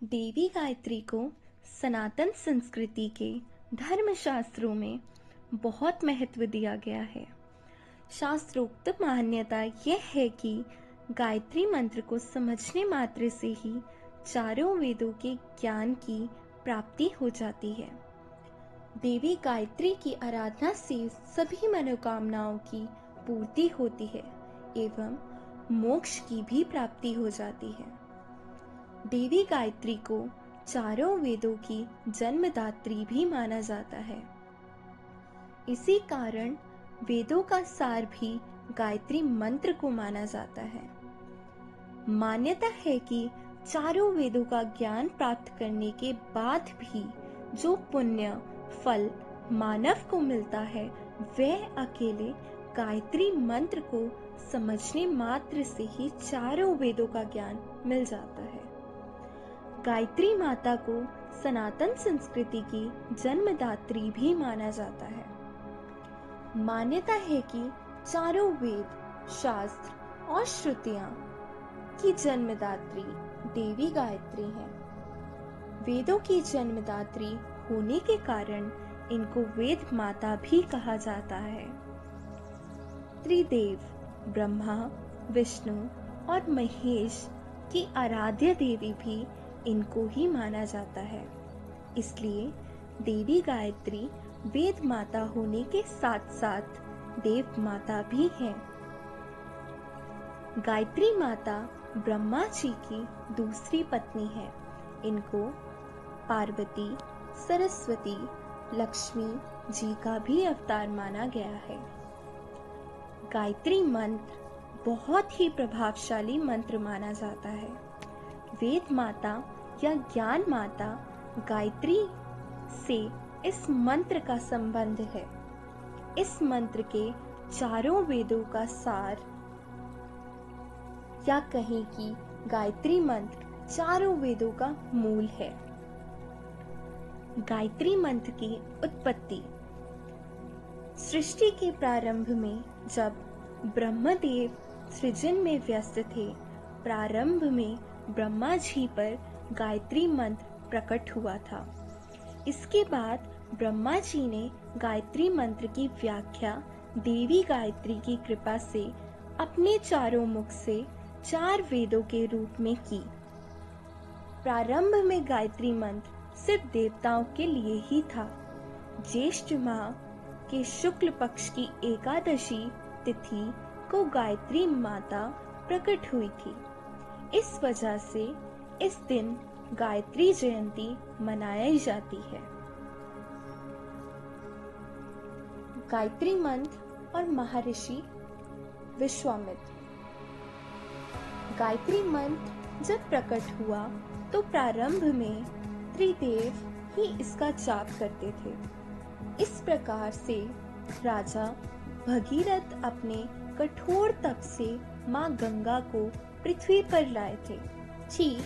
देवी गायत्री को सनातन संस्कृति के धर्मशास्त्रों में बहुत महत्व दिया गया है। शास्त्रोक्त मान्यता यह है कि गायत्री मंत्र को समझने मात्र से ही चारों वेदों के ज्ञान की प्राप्ति हो जाती है। देवी गायत्री की आराधना से सभी मनोकामनाओं की पूर्ति होती है एवं मोक्ष की भी प्राप्ति हो जाती है। देवी गायत्री को चारों वेदों की जन्मदात्री भी माना जाता है। इसी कारण वेदों का सार भी गायत्री मंत्र को माना जाता है। मान्यता है कि चारों वेदों का ज्ञान प्राप्त करने के बाद भी जो पुण्य फल मानव को मिलता है वह अकेले गायत्री मंत्र को समझने मात्र से ही चारों वेदों का ज्ञान मिल जाता है। गायत्री माता को सनातन संस्कृति की जन्मदात्री भी माना जाता है। मान्यता है कि चारों वेद, शास्त्र और श्रुतियां की जन्मदात्री देवी गायत्री हैं। वेदों की जन्मदात्री होने के कारण इनको वेद माता भी कहा जाता है। त्रिदेव ब्रह्मा, विष्णु और महेश की आराध्य देवी भी इनको ही माना जाता है। इसलिए देवी गायत्री वेद माता होने के साथ साथ देव माता भी हैं। गायत्री माता ब्रह्मा जी की दूसरी पत्नी है। इनको पार्वती, सरस्वती, लक्ष्मी जी का भी अवतार माना गया है। गायत्री मंत्र बहुत ही प्रभावशाली मंत्र माना जाता है। वेद माता या ज्ञान माता गायत्री से इस मंत्र का संबंध है। इस मंत्र के चारों वेदों का सार, या कहें कि गायत्री मंत्र चारों वेदों का मूल है। गायत्री मंत्र की उत्पत्ति सृष्टि के प्रारंभ में जब ब्रह्मदेव सृजन में व्यस्त थे, प्रारंभ में ब्रह्मा जी पर गायत्री मंत्र प्रकट हुआ था। इसके बाद ब्रह्मा जी ने गायत्री मंत्र की व्याख्या देवी गायत्री की कृपा से अपने चारों मुख से 4 वेदों के रूप में की। प्रारंभ में गायत्री मंत्र सिर्फ देवताओं के लिए ही था। ज्येष्ठ माह के शुक्ल पक्ष की एकादशी तिथि को गायत्री माता प्रकट हुई थी। इस वजह से इस दिन गायत्री जयंती मनाई जाती है। गायत्री मंत्र और महर्षि विश्वामित्र। गायत्री मंत्र जब प्रकट हुआ तो प्रारंभ में त्रिदेव ही इसका जाप करते थे। इस प्रकार से राजा भगीरथ अपने कठोर तप से माँ गंगा को पृथ्वी पर लाए थे। ठीक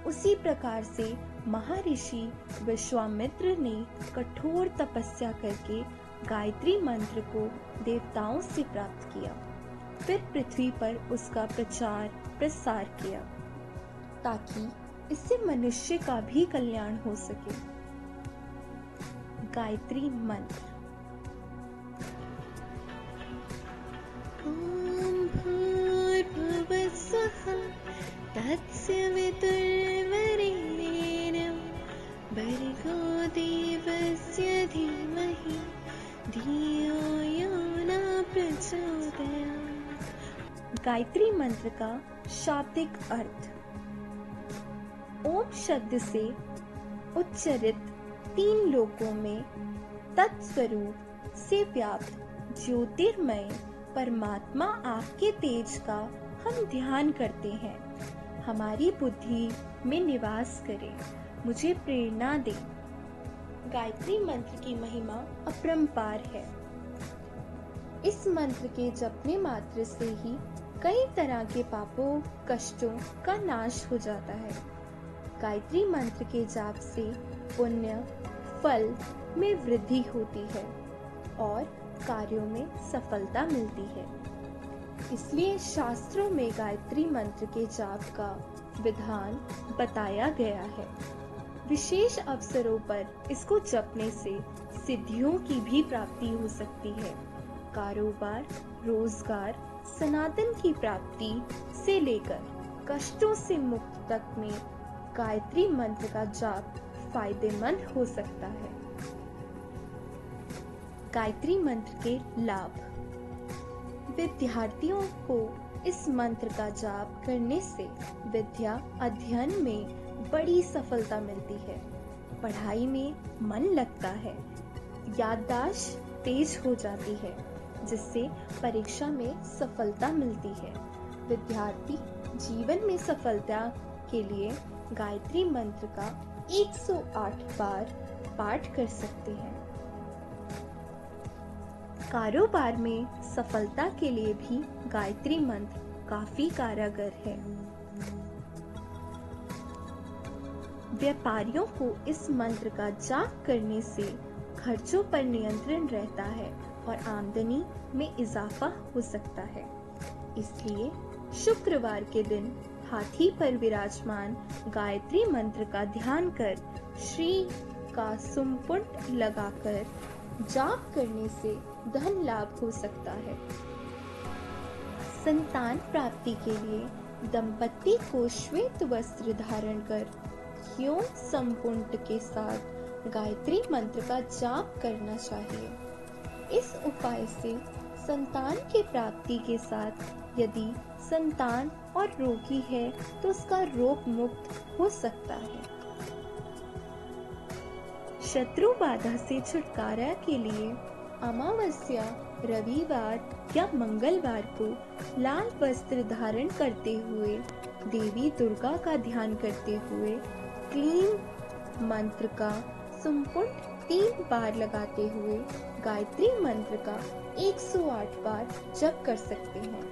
उसी प्रकार से महर्षि विश्वामित्र ने कठोर तपस्या करके गायत्री मंत्र को देवताओं से प्राप्त किया, फिर पृथ्वी पर उसका प्रचार प्रसार किया ताकि इससे मनुष्य का भी कल्याण हो सके। गायत्री मंत्र। ओम भूर्भुवः स्वः तत्सवितुर्वरेण्यं भर्गो देवस्य धीमहि धियो यो न प्रचोदयात्। गायत्री मंत्र का शाब्दिक अर्थ। ओम शब्द से उच्चरित 3 लोकों में तत्स्वरूप से व्याप्त ज्योतिर्मय परमात्मा आपके तेज का हम ध्यान करते हैं। हमारी बुद्धि में निवास करें, मुझे प्रेरणा दे। गायत्री मंत्र की महिमा अपरंपार है। इस मंत्र के जपने मात्र से ही कई तरह के पापों, कष्टों का नाश हो जाता है। गायत्री मंत्र के जाप से पुण्य फल में वृद्धि होती है और कार्यों में सफलता मिलती है। इसलिए शास्त्रों में गायत्री मंत्र के जाप का विधान बताया गया है। विशेष अवसरों पर इसको जपने से सिद्धियों की भी प्राप्ति हो सकती है। कारोबार, रोजगार, सनातन की प्राप्ति से लेकर कष्टों से मुक्त तक में गायत्री मंत्र का जाप फायदेमंद हो सकता है। गायत्री मंत्र के लाभ। विद्यार्थियों को इस मंत्र का जाप करने से विद्या अध्ययन में बड़ी सफलता मिलती है। पढ़ाई में मन लगता है, याददाश्त तेज हो जाती है, जिससे परीक्षा में सफलता मिलती है। विद्यार्थी जीवन में सफलता के लिए गायत्री मंत्र का 108 बार पाठ कर सकते हैं। कारोबार में सफलता के लिए भी गायत्री मंत्र काफी कारगर है। व्यापारियों को इस मंत्र का जाप करने से खर्चों पर नियंत्रण रहता है और आमदनी में इजाफा हो सकता है। इसलिए शुक्रवार के दिन हाथी पर विराजमान गायत्री मंत्र का ध्यान कर श्री का सुमपुट लगाकर जाप करने से धन लाभ हो सकता है। संतान प्राप्ति के लिए दंपति को श्वेत वस्त्र धारण कर यौन संपुट के साथ गायत्री मंत्र का जाप करना चाहिए। इस उपाय से संतान की प्राप्ति के साथ यदि संतान और रोगी है तो उसका रोग मुक्त हो सकता है। शत्रु बाधा से छुटकारा के लिए अमावस्या, रविवार या मंगलवार को लाल वस्त्र धारण करते हुए देवी दुर्गा का ध्यान करते हुए क्लीं मंत्र का सुमपुट 3 बार लगाते हुए गायत्री मंत्र का 108 बार जप कर सकते हैं।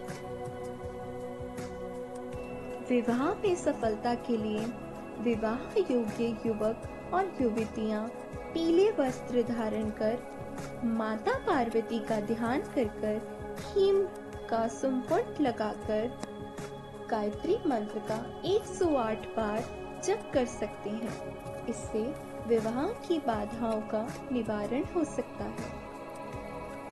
विवाह में सफलता के लिए विवाह योग्य युवक और युवतियां पीले वस्त्र धारण कर माता पार्वती का ध्यान कर हीम का सुमपुट लगाकर गायत्री मंत्र का 108 बार जप कर सकते हैं। इससे विवाह की बाधाओं का निवारण हो सकता है।